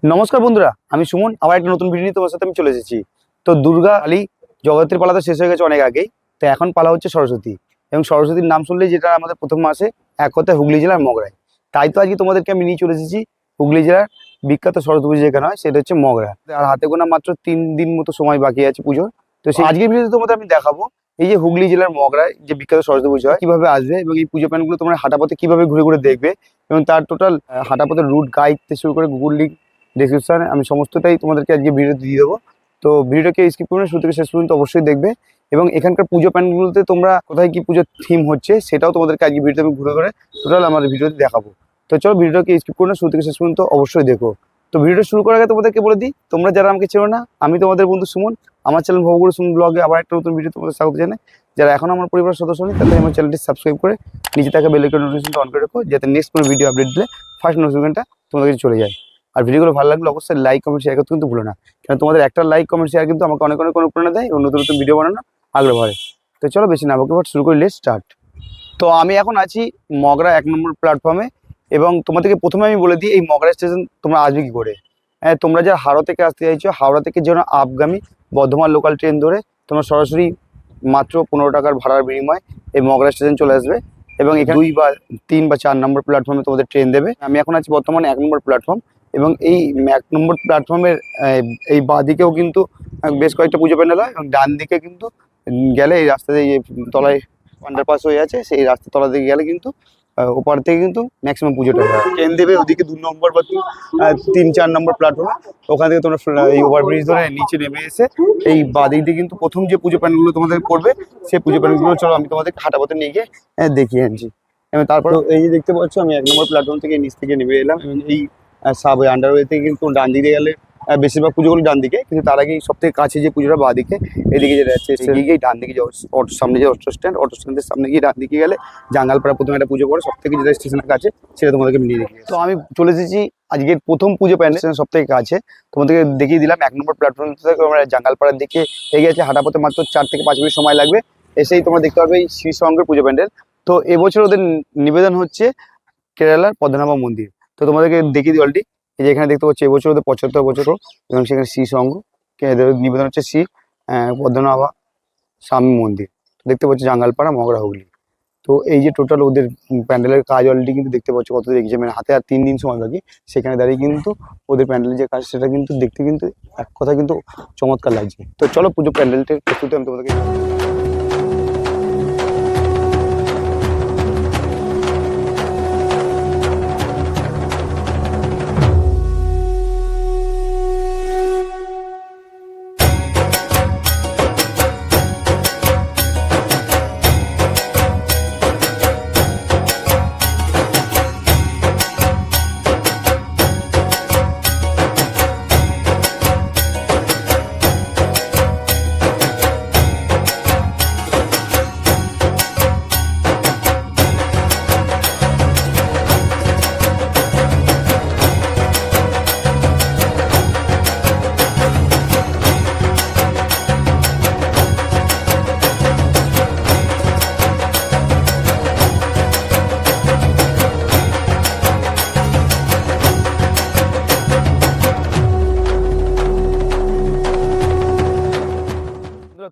নমস্কার বন্ধুরা, আমি সুমন। আবার একটা নতুন ভিডিও নিয়ে তোমার সাথে আমি চলে এসেছি। তো দুর্গা কালী জগদ্ধাত্রীর পালা তো শেষ হয়ে গেছে অনেক আগেই। তো এখন পালা হচ্ছে সরস্বতী, এবং সরস্বতীর নাম শুনলেই যেটা আমাদের প্রথম আসে এক কথায় হুগলি জেলার মগরায়। তাই তো আজকে তোমাদেরকে আমি নিয়ে চলে এসেছি হুগলি জেলার বিখ্যাত সরস্বতী পুজো যেখানে হয়, সেটা হচ্ছে মগরা। আর হাতে গোনা মাত্র 3 দিন মতো সময় বাকি আছে পুজোর। তো সেই আজকের ভিডিওতে তোমাদের আমি দেখাবো এই যে হুগলি জেলার মগরায় যে বিখ্যাত সরস্বতী পুজো হয় কিভাবে আসবে, এবং এই পুজো প্যান্ডগুলো তোমরা হাঁটাপথে কিভাবে ঘুরে ঘুরে দেখবে, এবং তার টোটাল হাঁটাপথের রুট গাইড থেকে শুরু করে গুগল লিঙ্ক ডিসক্রিপশনে আমি সমস্তটাই তোমাদেরকে আজকে ভিডিওতে দিয়ে দেবো। তো ভিডিওটাকে স্কিপ করে শুরু থেকে শেষ পর্যন্ত অবশ্যই দেখবে, এবং এখানকার পুজো প্যান্ডগুলোতে তোমরা কোথায় কি পুজোর থিম হচ্ছে সেটাও তোমাদেরকে আজকে ভিডিওতে আমি ঘুরে ঘুরে টোটাল আমার ভিডিওতে দেখাবো। তো চলো ভিডিওটাকে স্কিপ করে শুরু থেকে শেষ পর্যন্ত অবশ্যই দেখো। তো ভিডিওটা শুরু করার আগে তোমাদেরকে বলে দিই, তোমরা যারা আমাকে চেনো না, আমি তোমাদের বন্ধু সুমন। আমার চ্যানেল ভবগুরু সুমন ব্লগে আবার একটা নতুন ভিডিও তোমাদের স্বাগত জানাই। যারা এখন আমার পরিবারের সদস্য নেই, তাদের আমার চ্যানেলটি সাবস্ক্রাইব করে নিচে থাকা বেল আইকন নোটিফিকেশনটা অন করে রাখো, যাতে নেক্সট কোনো ভিডিও আপডেট দিলে ফার্স্ট নোটিফিকেশনটা তোমাদের কাছে চলে যায়। আর ভিডিওগুলো ভালো লাগলে অবশ্যই লাইক কমেন্ট শেয়ার করতে কিন্তু ভুলো না, কারণ তোমাদের একটা লাইক কমেন্ট শেয়ার কিন্তু আমাকে অনেক অনেক অনুপ্রেরণা দেয় এবং নতুন নতুন ভিডিও বানানো আগ্রহ হয়। তো চলো বেশি না বকে শুরু করি, লেটস স্টার্ট। তো আমি এখন আছি মগরা 1 নম্বর প্ল্যাটফর্মে, এবং তোমাদেরকে প্রথমে আমি বলে দিই এই মগরা স্টেশন তোমরা আসবে কি করে। তোমরা যারা হাওড়া থেকে আসতে চাইছো, হাওড়া থেকে যেন আপগামী বর্ধমান লোকাল ট্রেন ধরে তোমরা সরাসরি মাত্র 15 টাকার ভাড়ার বিনিময়ে এই মগরা স্টেশন চলে আসবে, এবং এখানে 2 বা 3 বা 4 নম্বর প্ল্যাটফর্মে তোমাদের ট্রেন দেবে। আমি এখন আছি বর্তমানে 1 নম্বর প্ল্যাটফর্ম, এবং এই 1 নম্বর প্ল্যাটফর্মের এই বাঁ দিকেও কিন্তু বেশ কয়েকটা পুজো প্যান্ডেল হয়, এবং ডান দিকে কিন্তু গেলে এই রাস্তা দিয়ে তলায় আন্ডারপাস হয়ে আছে, সেই রাস্তার তলা দিকে গেলে কিন্তু ওপার থেকে কিন্তু ম্যাক্সিমাম পুজোটা হয়। ট্রেন দেবে ওদিকে 2 নম্বর বা 3-4 নম্বর প্ল্যাটফর্ম, ওখান থেকে তোমরা এই ওভারব্রিজ ধরে নিচে নেমে এসে এই বাদিক দিয়ে কিন্তু প্রথম যে পুজো প্যান্ডেলগুলো তোমাদের পড়বে, সেই পুজো প্যান্ডেলগুলো চলো আমি তোমাদের হাঁটাপথে নিয়ে গিয়ে দেখিয়ে আনছি। এবং তারপরে এই যে দেখতে পাচ্ছ, আমি 1 নম্বর প্ল্যাটফর্ম থেকে নিচ থেকে নেমে এলাম, এবং এই সাবওয়ে আন্ডারওয়ে থেকে কিন্তু ডান দিকে গেলে বেশিরভাগ পুজোগুলো ডান দিকে, কিন্তু তার আগে সব থেকে কাছে যে পুজোটা বাঁ দিকে, এদিকে যেটা যাচ্ছে এদিকে ডান দিকে যে অটো সামনে যে অটো স্ট্যান্ডের সামনে গিয়ে ডান দিকে গেলে জাঙ্গালপাড়া প্রথমে একটা পুজো করে, সব থেকে যেটা স্টেশনের কাছে সেটা তোমাদেরকে মিলিয়ে দেখি। তো আমি চলে এসেছি আজকের প্রথম পুজো প্যান্ডেল সব থেকে কাছে, তোমাদেরকে দেখিয়ে দিলাম 1 নম্বর প্ল্যাটফর্ম থেকে আমরা জাঙ্গালপাড়ার দিকে এগিয়ে আছে, হাঁটাপথে মাত্র 4 থেকে 5 মিনিট সময় লাগবে। এসেই তোমরা দেখতে পারবে এই শ্রী সঙ্গের পুজো প্যান্ডেল। তো এবছর ওদের নিবেদন হচ্ছে কেরালার পদ্মনাভ মন্দির। তো তোমাদেরকে দেখিয়ে দিই অলরেডি, এই যে এখানে দেখতে পাচ্ছি এবছর ওদের 75 বছর, এবং সেখানে শ্রী সঙ্গ এদের নিবেদন হচ্ছে শ্রী পদ্মনাভা স্বামী মন্দির। দেখতে পাচ্ছি জাঙ্গালপাড়া মগরা হুগলি। তো এই যে টোটাল ওদের প্যান্ডেলের কাজ অলরেডি কিন্তু দেখতে পাচ্ছ কত দেখছে, মানে হাতে আর 3 দিন সময় বাকি, সেখানে দাঁড়িয়ে কিন্তু ওদের প্যান্ডেলের যে কাজ সেটা কিন্তু দেখতে কিন্তু এক কথা কিন্তু চমৎকার লাগছে। তো চলো পুজো প্যান্ডেলটির প্রস্তুতি আমি তোমাদেরকে।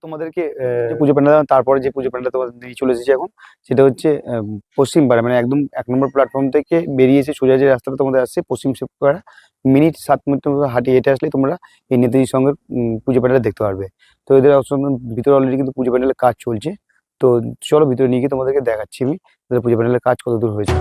তোমাদেরকে যে পুজো প্যান্ডেল, তারপরে যে পুজো প্যান্ডেল তোমাদের দিয়ে চলে এসেছে এখন, সেটা হচ্ছে পশ্চিম পাড়া, মানে একদম 1 নম্বর প্ল্যাটফর্ম থেকে বেরিয়ে এসে সোজা যে রাস্তাটা তোমাদের আসছে পশ্চিম পাড়া, মিনিট 7 মিনিট তোমরা হাঁটিয়ে হেঁটে আসলে তোমরা এই নেতাজির সঙ্গে পুজো প্যান্ডেল দেখতে পারবে। তো এদের ভিতরে অলরেডি কিন্তু পুজো প্যান্ডেলের কাজ চলছে। তো চলো ভিতরে নিয়ে গিয়ে তোমাদেরকে দেখাচ্ছি আমি এদের পুজো প্যান্ডেলের কাজ কত দূর হয়েছে।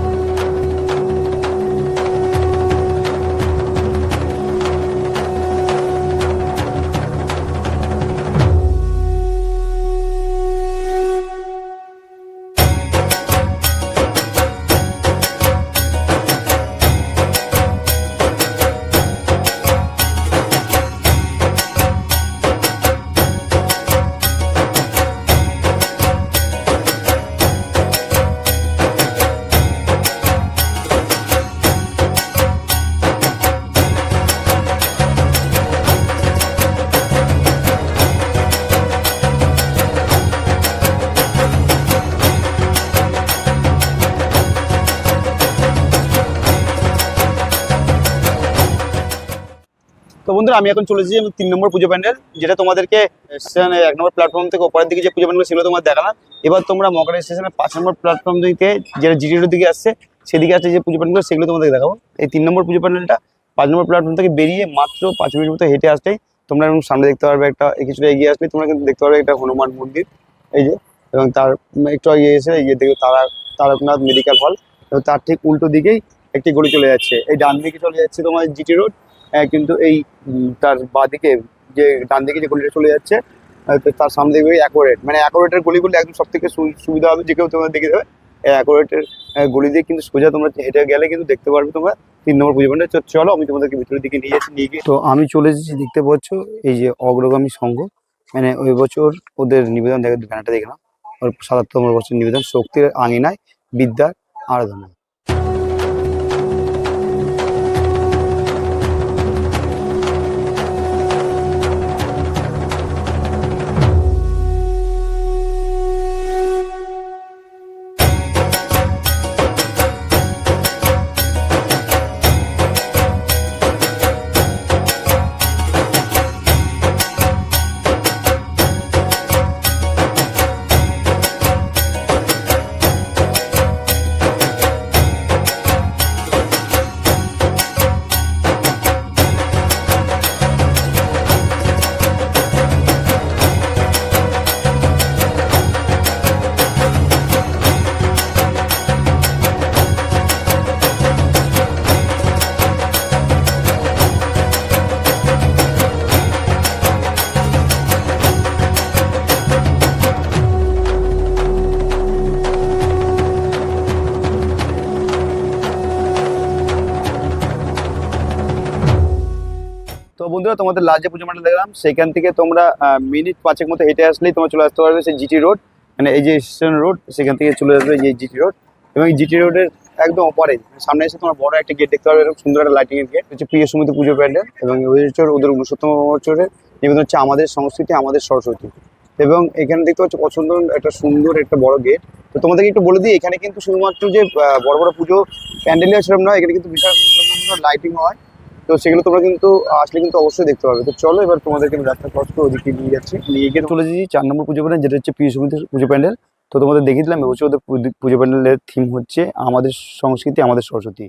বন্ধুরা আমি এখন চলে এসেছি আমি 3 নম্বর পুজো প্যান্ডেল, যেটা তোমাদেরকে স্টেশনে 1 নম্বর প্ল্যাটফর্ম থেকে ওপরের দিকে যে পুজো প্যান্ডেল সেগুলো তোমার দেখালাম। এবার তোমরা মগরা স্টেশনের 5 নম্বর প্ল্যাটফর্ম দিকে, যেটা জিটি রোড দিকে আসছে সেদিকে আসছে যে পুজো প্যান্ডেল সেগুলো তোমাদের দেখাবো। এই 3 নম্বর পুজো প্যান্ডেলটা 5 নম্বর প্ল্যাটফর্ম থেকে বেরিয়ে মাত্র 5 মিনিট মতো হেঁটে আসতেই তোমরা এবং সামনে দেখতে পারবে একটা, কিছুটা এগিয়ে আসলে তোমরা কিন্তু দেখতে পারবে একটা হনুমান মন্দির, এই যে, এবং তার একটু এগিয়ে এসে এই দিকে তারকনাথ মেডিকেল হল, এবং তার ঠিক উল্টো দিকেই একটি গলি চলে যাচ্ছে। এই ডান দিকে চলে যাচ্ছে তোমার জিটি রোড, কিন্তু এই তার বাঁদিকে যে ডান দিকে যে গলিটা চলে যাচ্ছে তো তার সামনে দেখবে অ্যাকোরেট, মানে অ্যাকোরেটের গলিগুলো একদম সব থেকে সুবিধা হবে, যে কেউ তোমরা দেখে দেবে এই অ্যাকোরেটের গলি দিয়ে কিন্তু সোজা তোমরা হেঁটে গেলে কিন্তু দেখতে পারবে তোমরা 3 নম্বর পুজো প্যান্ডেল। চলো আমি তোমাদেরকে ভিতরের দিকে নিয়ে যাচ্ছি, নিয়ে গিয়ে তো আমি চলে এসেছি, দেখতে পাচ্ছ এই যে অগ্রগামী সংঘ, মানে ওই বছর ওদের নিবেদন ব্যানারটা দেখলাম, ওর ৭৭তম বছর নিবেদন, শক্তির আঙিনায় বিদ্যার আরাধনা। তো বন্ধুরা তোমাদের লাস্ট যে পুজো প্যান্ডেল দেখলাম সেখান থেকে তোমরা মিনিট 5 মতো হেঁটে আসলেই তোমরা চলে আসতে পারবে সেই জিটি রোড, মানে এই যে স্টেশন রোড, সেখান থেকে চলে আসবে এই জিটি রোড, এবং এই জিটি রোডের একদম অপরে সামনে এসে তোমার বড় একটা গেট দেখতে পাবে, এরকম সুন্দর একটা লাইটিং এর গেট হচ্ছে প্রিয় সমিতি পুজো প্যান্ডেল, এবং ওদের 69তম বছরের নিবেদন হচ্ছে আমাদের সংস্কৃতি আমাদের সরস্বতী। এবং এখানে দেখতে পাচ্ছ পছন্দ একটা সুন্দর একটা বড় গেট। তো তোমাদেরকে একটু বলে দিই, এখানে কিন্তু শুধুমাত্র যে বড় বড় পুজো প্যান্ডেলই সেরকম নয়, এখানে কিন্তু বিশাল সুন্দর লাইটিং হয়, তো সেগুলো তোমরা কিন্তু আসলে কিন্তু অবশ্যই দেখতে পাবে। তো চলো এবার তোমাদেরকে আমি রাস্তা ক্রস করে ওদিকে নিয়ে যাচ্ছি, নিয়ে গিয়ে চলে যাচ্ছি 4 নম্বর পুজো প্যান্ডেল, যেটা হচ্ছে প্রিয় সমিতির পুজো প্যান্ডেল। তো তোমাদের দেখিয়ে দিলাম এবছর ওদের পুজো প্যান্ডেলের থিম হচ্ছে আমাদের সংস্কৃতি আমাদের সরস্বতী।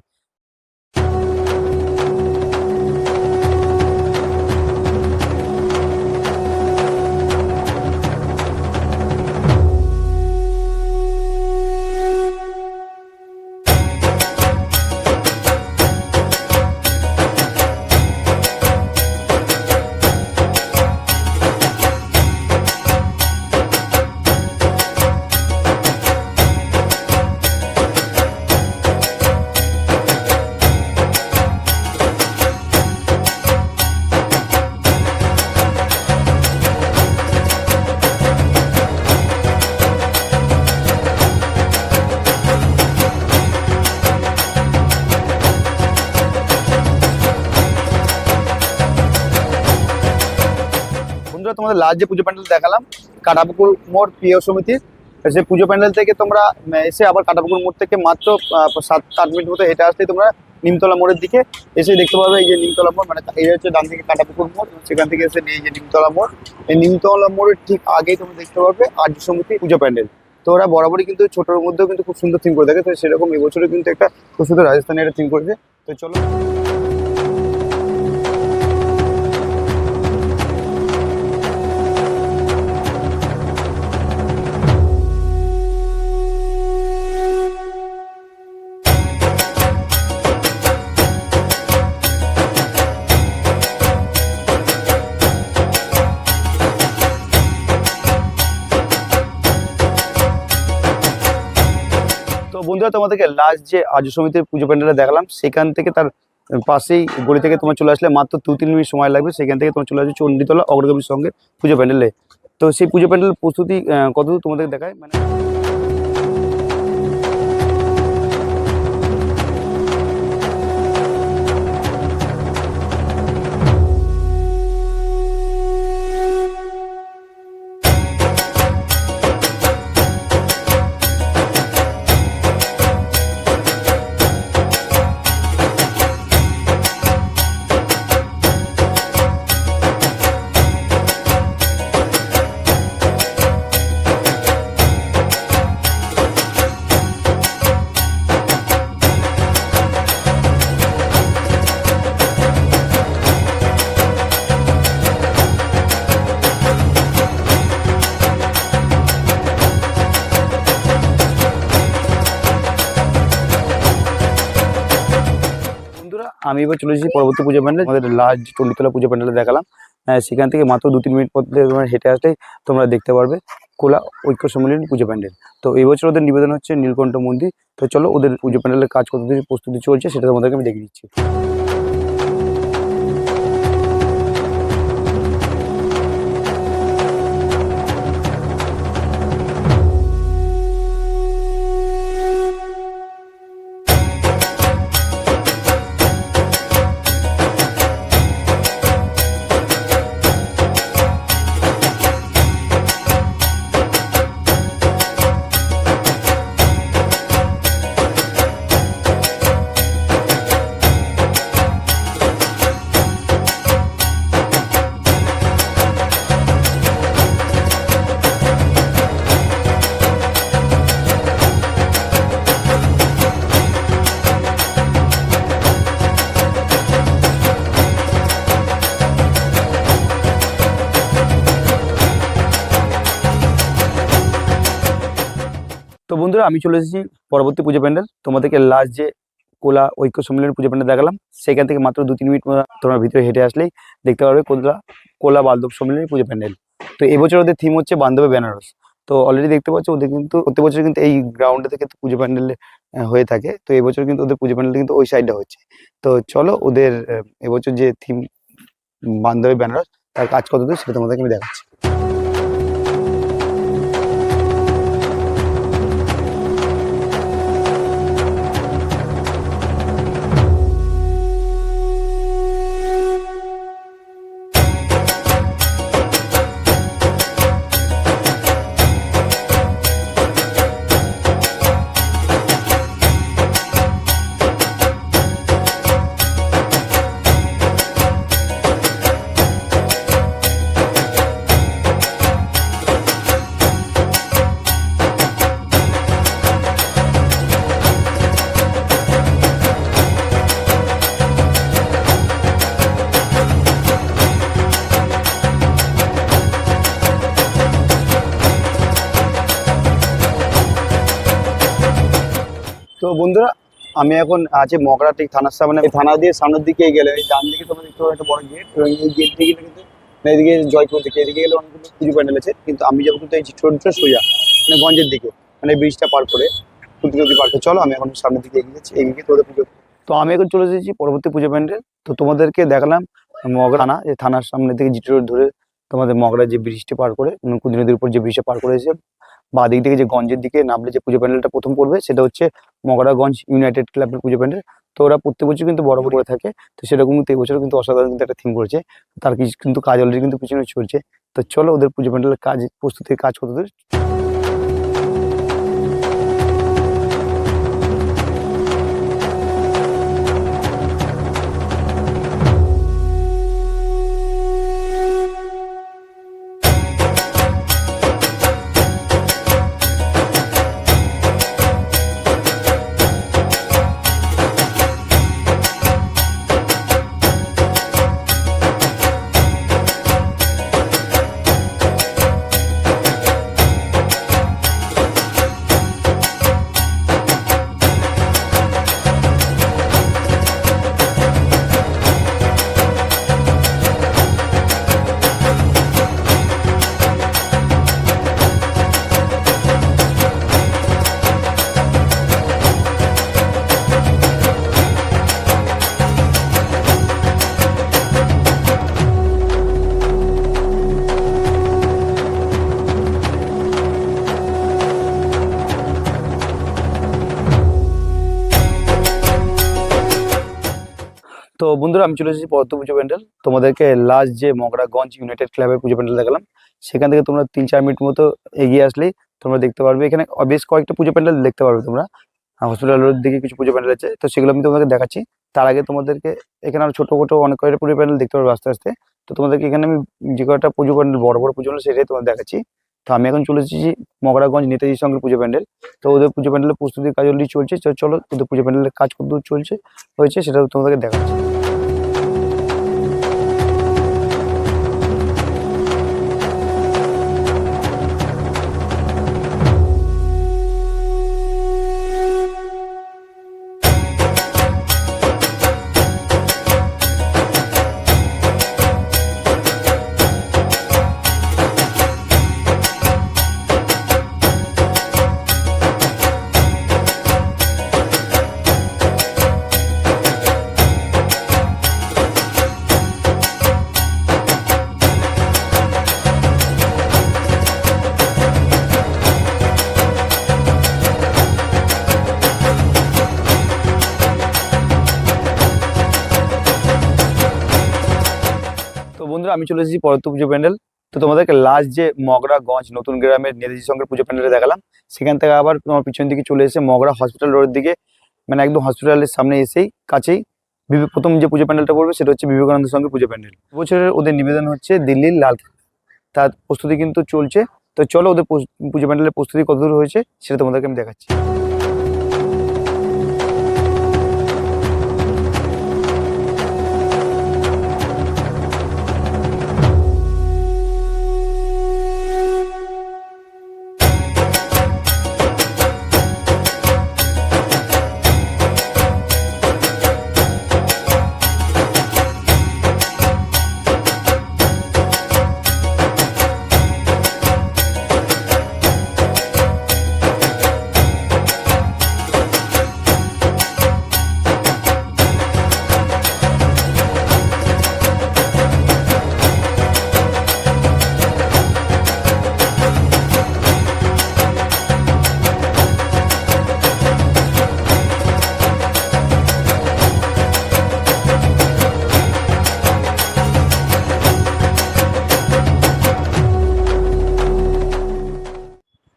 তোমাদের লাস্ট যে পুজো প্যান্ডেল দেখালাম কাটাপুকুর মোড় প্রিয় সমিতির, সেই পুজো প্যান্ডেল থেকে তোমরা এসে আবার কাটাপুকুর মোড় থেকে মাত্র 7-8 মিনিট মতো হেঁটে আসলে তোমরা নিমতলা মোড়ের দিকে এসে দেখতে পাবে এই যে নিমতলা মোড়, মানে এই হচ্ছে ডান থেকে কাটাপুকুর মোড়, সেখান থেকে এসে এই যে নিমতলা মোড়, এই নিমতলা মোড়ের ঠিক আগেই তোমরা দেখতে পাবে আর্য সমিতি পুজো প্যান্ডেল। তো ওরা বরাবরই কিন্তু ছোটোর মধ্যেও কিন্তু খুব সুন্দর থিম করে থাকে, তো সেরকম এবছরে কিন্তু একটা খুব সুন্দর রাজস্থানে একটা থিম করেছে। তো চলো তো বন্ধুরা তোমাদেরকে লাস্ট যে আর্য সমিতির পুজো প্যান্ডেলটা দেখালাম সেখান থেকে তার পাশেই গলি থেকে তোমার চলে আসলে মাত্র 2-3 মিনিট সময় লাগবে, সেখান থেকে তোমার চলে আসবে চণ্ডীতলা অগ্রগামীর সঙ্গে পুজো প্যান্ডেলে। তো সেই পুজো প্যান্ডেলের প্রস্তুতি কতদূর তোমাদের দেখায়, মানে আমি এবার চলে এসেছি পরবর্তী পুজো প্যান্ডেল। আমাদের লাস্ট চণ্ডীতলা পুজো প্যান্ডেলে দেখালাম, সেখান থেকে মাত্র 2-3 মিনিট মধ্যে তোমরা হেঁটে আসলেই তোমরা দেখতে পারবে কোলা ঐক্য সম্মিলনী পুজো প্যান্ডেল। তো এবছর ওদের নিবেদন হচ্ছে নীলকণ্ঠ মন্দির। তো চলো ওদের পুজো প্যান্ডেলের কাজ কত দূর প্রস্তুতি চলছে সেটা তোমাদেরকে আমি দেখে দিচ্ছি। তো বন্ধুরা আমি চলে এসেছি পরবর্তী পুজো প্যান্ডেল। তোমাদেরকে লাস্ট যে কোলা ঐক্য সম্মেলনের পুজো প্যান্ডেল দেখালাম, সেখান থেকে মাত্র 2-3 মিনিট তোমরা ভিতরে হেঁটে আসলেই দেখতে পারবে কোলা বান্ধব সম্মেলনের পুজো প্যান্ডেল। তো এবছর ওদের থিম হচ্ছে বান্ধবে বেনারস। তো অলরেডি দেখতে পাচ্ছ ওদের কিন্তু প্রত্যেক বছর কিন্তু এই গ্রাউন্ডে থেকে পুজো প্যান্ডেল হয়ে থাকে। তো এবছর কিন্তু ওদের পুজো প্যান্ডেল কিন্তু ওই সাইডে হচ্ছে। তো চলো ওদের এবছর যে থিম বান্ধবে বেনারস তার কাজ কত দূর সেটা তোমাদেরকে আমি দেখাচ্ছি। তো বন্ধুরা আমি এখন আছি মগরা ঠিক থানার সামনে। এই থানা দিয়ে সামনের দিকে গেলে এই ডান দিকে তোমরা দেখতে পাবে একটা বড় গেট, এবং এই গেট থেকে কিন্তু এদিকে জয়পুর দিকে এদিকে গেলে অনেকগুলো পুজো প্যান্ডেল আছে। কিন্তু আমি যাবো কিন্তু এই ছোট সোজা মানে গঞ্জের দিকে, মানে ব্রিজটা পার করে কুদ্রি নদী পার করে। চলো আমি এখন সামনের দিকে এগিয়ে যাচ্ছি, এগিয়ে তোদের পুজো। তো আমি এখন চলে এসেছি পরবর্তী পুজো প্যান্ডেল। তো তোমাদেরকে দেখালাম মগরা থানা, যে থানার সামনে থেকে জিটি রোড ধরে তোমাদের মগরা যে ব্রিজটা পার করে কুদ্রি নদীর উপর যে ব্রিজটা পার করেছে বাঁ দিক থেকে যে গঞ্জের দিকে নামলে যে পুজো প্যান্ডেলটা প্রথম পড়বে সেটা হচ্ছে মগরাগঞ্জ ইউনাইটেড ক্লাবের পুজো প্যান্ডেল। তো ওরা প্রত্যেক বছর কিন্তু বড় করে থাকে। তো সেরকম কিন্তু এবছর কিন্তু অসাধারণ কিন্তু একটা থিম করেছে। তার কিছু কিন্তু কাজ অলরেডি কিন্তু পিছনে চলছে। তো চলো ওদের পুজো প্যান্ডেলের কাজ প্রস্তুতির কাজ কত দূর। তো বন্ধুরা আমি চলে এসেছি পদ্ম পুজো প্যান্ডেল। তোমাদেরকে লাস্ট যে মগরাগঞ্জ ইউনাইটেড ক্লাবের পুজো প্যান্ডেল দেখালাম, সেখান থেকে তোমরা 3-4 মিনিট মতো এগিয়ে আসলেই তোমরা দেখতে পারবে এখানে বেশ কয়েকটা পুজো প্যান্ডেল দেখতে পারবে তোমরা। হসপিটাল রোড দিকে কিছু পুজো প্যান্ডেল আছে, তো সেগুলো আমি তোমাদেরকে দেখাচ্ছি। তার আগে তোমাদেরকে এখানে আরো ছোট ছোট অনেক কয়েকটা পুজো প্যান্ডেল দেখতে পারবে আস্তে আস্তে। তো তোমাদেরকে এখানে আমি যে কয়েকটা পুজো প্যান্ডেল বড় বড় পুজো প্যান্ডেল সেটাই তোমাদের দেখাচ্ছি। তো আমি এখন চলে এসেছি মগরাগঞ্জ নেতাজির সঙ্গে পুজো প্যান্ডেল। তো ওদের পুজো প্যান্ডেলের প্রস্তুতির কাজ অলরেডি চলছে। চলো ওদের পুজো প্যান্ডেলের কাজ কতদূর চলছে হয়েছে সেটা তোমাদেরকে দেখাচ্ছি। বন্ধুরা আমি চলে এসেছি পরত্ব পুজো প্যান্ডেল। তো তোমাদেরকে লাস্ট যে মগরাগঞ্জ নতুন গ্রামের নেতাজি সঙ্গের পুজো প্যান্ডেলে দেখালাম, সেখান থেকে আবার তোমার পিছন দিকে চলে এসে মগরা হসপিটাল রোডের দিকে, মানে একদম হসপিটালের সামনে এসেই কাছেই প্রথম যে পুজো প্যান্ডেলটা পড়বে সেটা হচ্ছে বিবেকানন্দ সঙ্গে পুজো প্যান্ডেল। বছরের ওদের নিবেদন হচ্ছে দিল্লির লাল, তার প্রস্তুতি কিন্তু চলছে। তো চলো ওদের পুজো প্যান্ডেলের প্রস্তুতি কতদূর হয়েছে সেটা তোমাদেরকে আমি দেখাচ্ছি।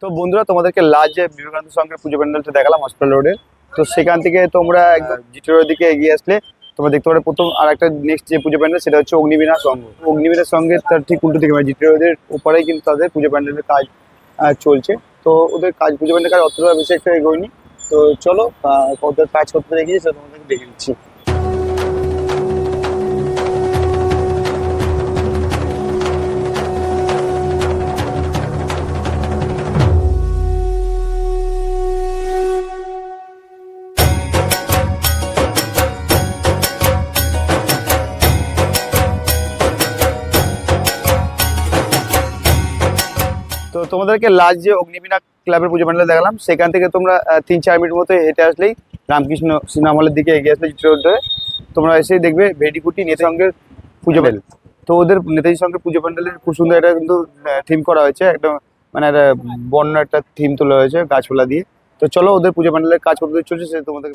তো বন্ধুরা তোমাদেরকে লাস্ট যে বিবেকানন্দ সঙ্গের পুজো প্যান্ডেলটা দেখালাম হসপিটাল রোডে, তো সেখান থেকে তোমরা একদম জিটি রোডের দিকে এগিয়ে আসলে তোমরা দেখতে পারো প্রথম আর একটা নেক্সট যে পুজো প্যান্ডেল সেটা হচ্ছে অগ্নিবীণা সংঘ। অগ্নিবীণা সঙ্গে তার ঠিক উল্টো দিকে মানে জিটি রোডের ওপারেই কিন্তু তাদের পুজো প্যান্ডেলের কাজ চলছে। তো ওদের কাজ পুজো প্যান্ডেলের কাজ অতটা বেশি একটা এগোয়নি। তো চলো ওদের কাজ করতে এগিয়ে সেটা তোমাদেরকে দেখে দিচ্ছি। তো তোমাদেরকে লাস্ট যে অগ্নিবীণা ক্লাবের পুজো প্যান্ডেল দেখালাম, সেখান থেকে তোমরা 3-4 মিনিট মতো হেঁটে আসলেই রামকৃষ্ণ সিনেমা হলের দিকে এগিয়ে আসলে জিটি রোড ধরে তোমরা এসেই দেখবে ভেটিকুটি নেতাজি সঙ্গের পুজো প্যান্ডেল। তো ওদের নেতাজি সঙ্গের পুজো প্যান্ডেলের খুব সুন্দর একটা কিন্তু থিম করা হয়েছে, একদম মানে একটা বন্য একটা থিম তোলা হয়েছে গাছপালা দিয়ে। তো চলো ওদের পুজো প্যান্ডেলের কাজ করতে চলছে সেটা তোমাদের।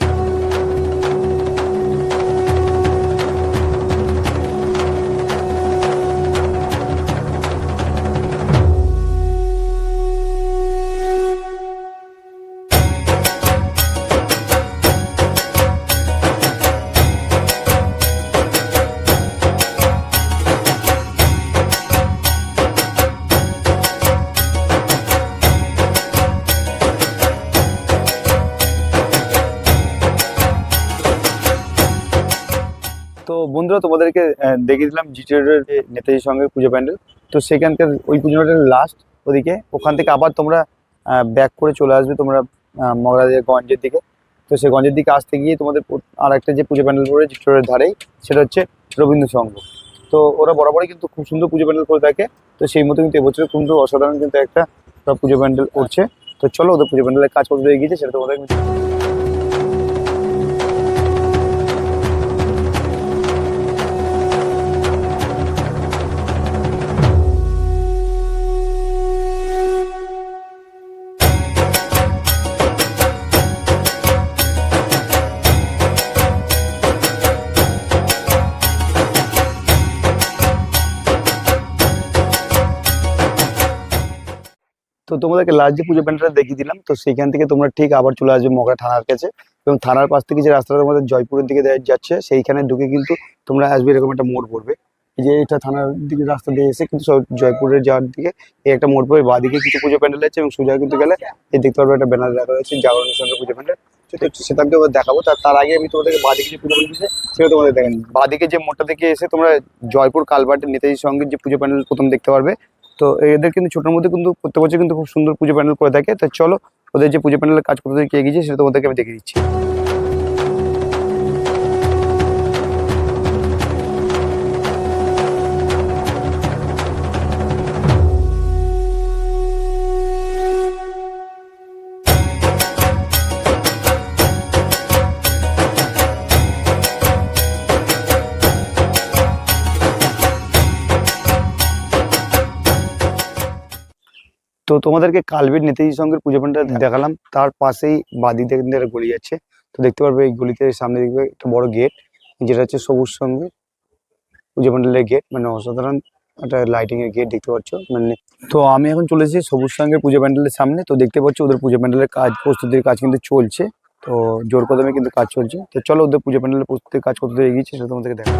তো বন্ধুরা তোমাদেরকে দেখিয়ে দিলাম জিটি রোডের যে নেতাজি সঙ্গের পুজো প্যান্ডেল। তো সেখানকার ওই পুজোটার লাস্ট ওদিকে, ওখান থেকে আবার তোমরা ব্যাক করে চলে আসবে তোমরা মগরাগঞ্জের দিকে। তো সেই গঞ্জের দিকে আসতে গিয়ে তোমাদের আর একটা যে পুজো প্যান্ডেল পড়ে জিটি রোডের ধারেই, সেটা হচ্ছে রবীন্দ্র সংঘ। তো ওরা বরাবরই কিন্তু খুব সুন্দর পুজো প্যান্ডেল করে থাকে। তো সেই মতো কিন্তু এবছর কিন্তু অসাধারণ কিন্তু একটা পুজো প্যান্ডেল করছে। তো চলো ওদের পুজো প্যান্ডেলের কাজ করতে এগিয়েছে সেটা তোমাদের। তো তোমাদেরকে লাস্ট যে পুজো প্যান্ডেলটা দেখিয়ে দিলাম, তো সেখান থেকে তোমরা ঠিক আবার চলে আসবে মগরা থানার কাছে, এবং থানার পাশ থেকে যে রাস্তাটা তোমাদের জয়পুরের দিকে যাচ্ছে সেইখানে ঢুকে কিন্তু তোমরা আসবে এরকম একটা মোড় পড়বে। এই যে এটা থানার দিকে রাস্তা দিয়ে এসে কিন্তু জয়পুরের যাওয়ার দিকে এই একটা মোড় পড়বে, বাঁদিকে কিছু পুজো প্যান্ডেল আছে এবং সোজা কিন্তু গেলে এই দেখতে পারবে একটা ব্যানার দেখা রয়েছে জাগরণের সঙ্গে পুজো প্যান্ডেল। সেটা আমি দেখাবো। তার আগে আমি তোমাদেরকে বাঁদিকে যে পুজো প্যান্ডেল আছে সেটা তোমাদের দেখেন। বাঁদিকে যে মোড়টা থেকে এসে তোমরা জয়পুর কালভার্টের নেতাজি সঙ্গীত যে পুজো প্যান্ডেল প্রথম দেখতে পারবে। তো এদের কিন্তু ছোটোর মধ্যে কিন্তু প্রত্যেক বছর কিন্তু খুব সুন্দর পুজো প্যান্ডেল করে থাকে। তো চলো ওদের যে পুজো প্যান্ডেলের কাজ করতে গিয়ে গিয়েছে সেটা তোমাদেরকে আমি দেখিয়ে দিচ্ছি। তো তোমাদেরকে কালবেট নেতাজি সঙ্গের পুজো প্যান্ডেল দেখালাম, তার পাশেই বাদিক দিয়ে একটা গলি যাচ্ছে। তো দেখতে পারবে এই গলিতে সামনে দেখবে একটা বড় গেট, যেটা হচ্ছে সবুজ সঙ্গে পুজো প্যান্ডেলের গেট, মানে অসাধারণ একটা লাইটিং এর গেট দেখতে পাচ্ছ। মানে তো আমি এখন চলে এসেছি সবুজ সঙ্গের পুজো প্যান্ডেলের সামনে। তো দেখতে পাচ্ছ ওদের পুজো প্যান্ডেলের কাজ, প্রস্তুতির কাজ কিন্তু চলছে। তো জোর কদমে কিন্তু কাজ চলছে। তো চলো ওদের পুজো প্যান্ডেলের প্রস্তুতির কাজ কত দূর এগিয়েছে সেটা তোমাদেরকে দেখা।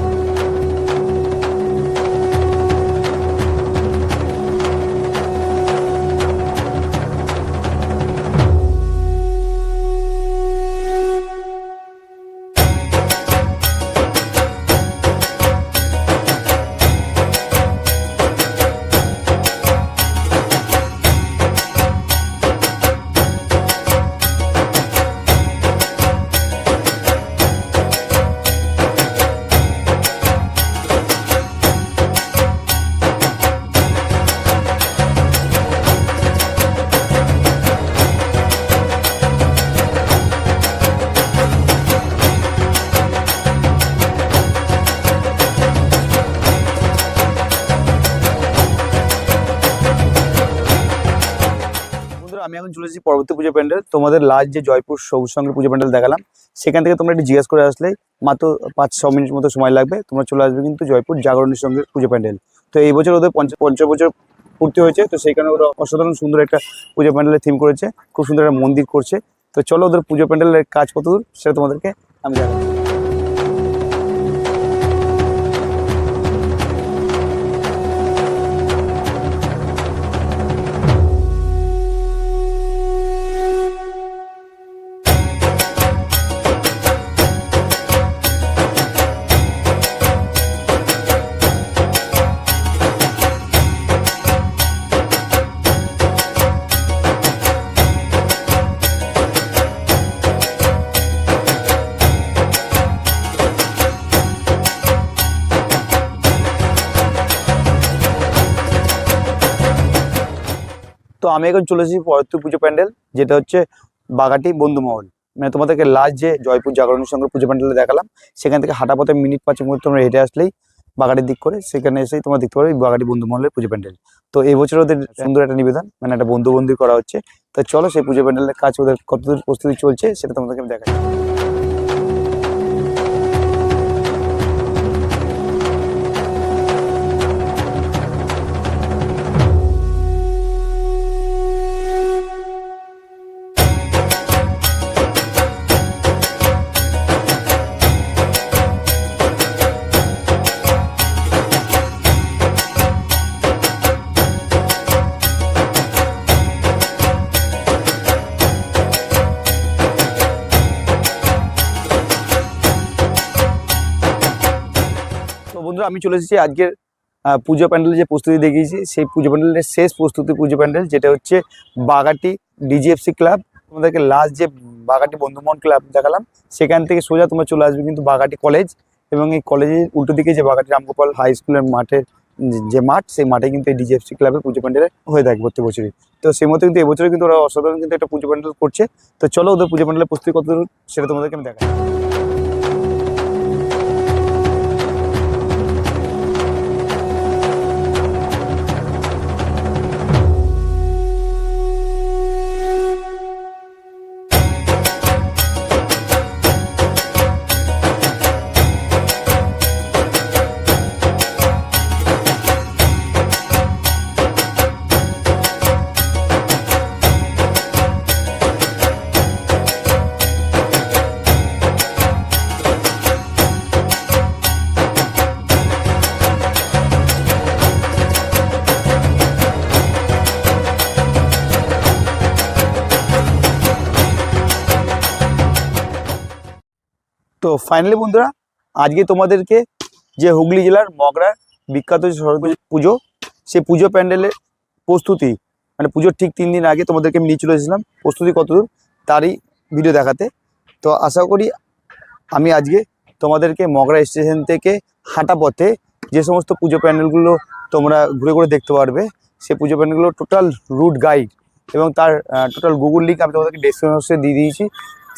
আমি এখন চলে এসেছি পরবর্তী পুজো প্যান্ডেল। তোমাদের লাস্ট যে জয়পুর সবুজ সঙ্গের পুজো প্যান্ডেল দেখালাম, সেখান থেকে তোমরা একটু জিজ্ঞাসা করে আসলেই মাত্র 5-6 মিনিট মতো সময় লাগবে, তোমরা চলে আসবে কিন্তু জয়পুর জাগরণের সঙ্গে পুজো প্যান্ডেল। তো এই বছর ওদের 50 বছর পূর্তি হয়েছে, তো সেইখানে ওরা অসাধারণ সুন্দর একটা পুজো প্যান্ডেলের থিম করেছে, খুব সুন্দর একটা মন্দির করছে। তো চলো ওদের পুজো প্যান্ডেলের কাজ কতদূর সেটা তোমাদেরকে আমি দেখাচ্ছি। তো আমি এখন চলে এসেছি পরবর্তী পুজো প্যান্ডেল, যেটা হচ্ছে বাগাটি বন্ধুমহল। মানে তোমাদেরকে লাস্ট যে জয়পুর জাগরণের সঙ্গে পুজো প্যান্ডেলে দেখালাম, সেখান থেকে হাঁটা পথে মিনিট 5 মধ্যে তোমরা হেঁটে আসলেই বাগাটির দিক করে সেখানে এসেই তোমরা দেখতে পারো বাগাটি বন্ধুমহলের পুজো প্যান্ডেল। তো এই বছর ওদের সুন্দর একটা নিবেদন, মানে একটা বন্ধু করা হচ্ছে। তো চলো সেই পুজো প্যান্ডেলের কাজ ওদের কতদূর প্রস্তুতি চলছে সেটা তোমাদেরকে আমি দেখাচ্ছি। তো বন্ধুরা আমি চলে এসেছি আজকের পুজো প্যান্ডেলের যে প্রস্তুতি দেখিয়েছি, সেই পুজো প্যান্ডেলের শেষ প্রস্তুতি পুজো প্যান্ডেল, যেটা হচ্ছে বাগাটি ডিজিএফসি ক্লাব। তোমাদেরকে লাস্ট যে বাগাটি বন্ধুমহল ক্লাব দেখালাম, সেখান থেকে সোজা তোমরা চলে আসবে কিন্তু বাগাটি কলেজ, এবং এই কলেজের উল্টো দিকে যে বাগাটি রামগোপাল হাই স্কুলের মাঠের যে মাঠ, সেই মাঠে কিন্তু এই ডিজিএফসি ক্লাবের পুজো প্যান্ডেল হয়ে থাকে প্রত্যেক বছরই। তো সেই মতো কিন্তু এবছরে কিন্তু ওরা অসাধারণ কিন্তু একটা পুজো প্যান্ডেল করছে। তো চলো ওদের পুজো প্যান্ডেলের প্রস্তুতি কত দূর সেটা তোমাদেরকে আমি দেখাই। তো ফাইনালি বন্ধুরা, আজকে তোমাদেরকে যে হুগলি জেলার মগরার বিখ্যাত যে সরস্বতী পুজো, সেই পুজো প্যান্ডেলের প্রস্তুতি, মানে পুজোর ঠিক 3 দিন আগে তোমাদেরকে আমি নিয়ে চলে এসেছিলাম প্রস্তুতি কতদূর তারই ভিডিও দেখাতে। তো আশা করি আমি আজকে তোমাদেরকে মগরা স্টেশন থেকে হাঁটা পথে যে সমস্ত পুজো প্যান্ডেলগুলো তোমরা ঘুরে ঘুরে দেখতে পারবে, সেই পুজো প্যান্ডেলগুলো টোটাল রুট গাইড এবং তার টোটাল গুগল লিঙ্ক আমি তোমাদেরকে ডেসক্রিপশনে দিয়ে দিয়েছি,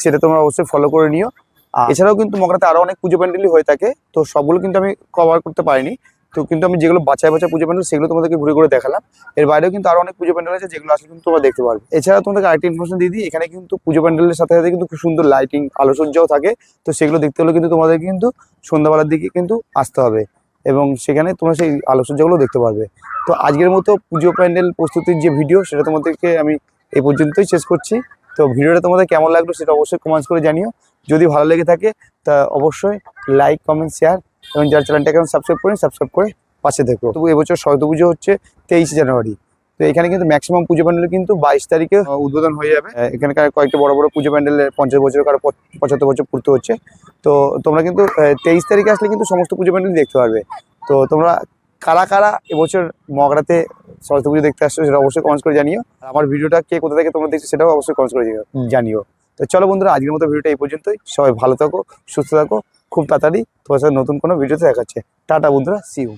সেটা তোমরা অবশ্যই ফলো করে নিও। এছাড়াও কিন্তু মগরাতে আরো অনেক পুজো প্যান্ডেলই হয়ে থাকে, তো সবগুলো কিন্তু আমি কভার করতে পারিনি। তো কিন্তু আমি যেগুলো বাছাই পুজো প্যান্ডেল সেগুলো তোমাদেরকে ঘুরে ঘুরে দেখালাম। এর বাইরেও কিন্তু আরো অনেক পুজো প্যান্ডেল আছে যেগুলো আসলে কিন্তু তোমরা দেখতে পারবে। এছাড়া তোমাদেরকে আরেকটা ইনফরমেশন দিয়ে দিই, এখানে কিন্তু পুজো প্যান্ডেলের সাথে সাথে কিন্তু খুব সুন্দর লাইটিং আলোকসজ্জাও থাকে। তো সেগুলো দেখতে হলে কিন্তু তোমাদের কিন্তু সন্ধ্যাবেলার দিকে কিন্তু আসতে হবে। এবং সেখানে তোমরা সেই আলোকসজ্জাগুলো দেখতে পারবে। তো আজকের মতো পুজো প্যান্ডেল প্রস্তুতির যে ভিডিও সেটা তোমাদেরকে আমি এই পর্যন্তই শেষ করছি। তো ভিডিওটা তোমাদের কেমন লাগলো সেটা অবশ্যই কমেন্টস করে জানিও। যদি ভালো লেগে থাকে তা অবশ্যই লাইক, কমেন্ট, শেয়ার এবং যারা চ্যানেলটাকে এখন সাবস্ক্রাইব করেন সাবস্ক্রাইব করে পাশে দেখো। তবু এবছর সরস্বতী পুজো হচ্ছে 23 জানুয়ারি। তো এখানে কিন্তু ম্যাক্সিমাম পুজো প্যান্ডেল কিন্তু 22 তারিখে উদ্বোধন হয়ে যাবে। এখানকার কয়েকটা বড় বড় পুজো প্যান্ডেলের 50 বছর কারো 75 বছর পূর্তি হচ্ছে। তো তোমরা কিন্তু 23 তারিখে আসলে কিন্তু সমস্ত পুজো প্যান্ডেল দেখতে পারবে। তো তোমরা কারা কারা এবছর মগরাতে সরস্বতী পুজো দেখতে আসছো সেটা অবশ্যই কমেন্টস করে জানিও। আমার ভিডিওটা কে কোথা থেকে তোমরা দেখছো সেটাও অবশ্যই কমেন্টস করে জানিও। তো চলো বন্ধুরা, আজকের মতো ভিডিওটা এই পর্যন্তই। সবাই ভালো থাকো, সুস্থ থাকো। খুব তাড়াতাড়ি তোমার সাথে নতুন কোনো ভিডিওতে দেখাচ্ছে। টাটা বন্ধুরা, সি ইউ।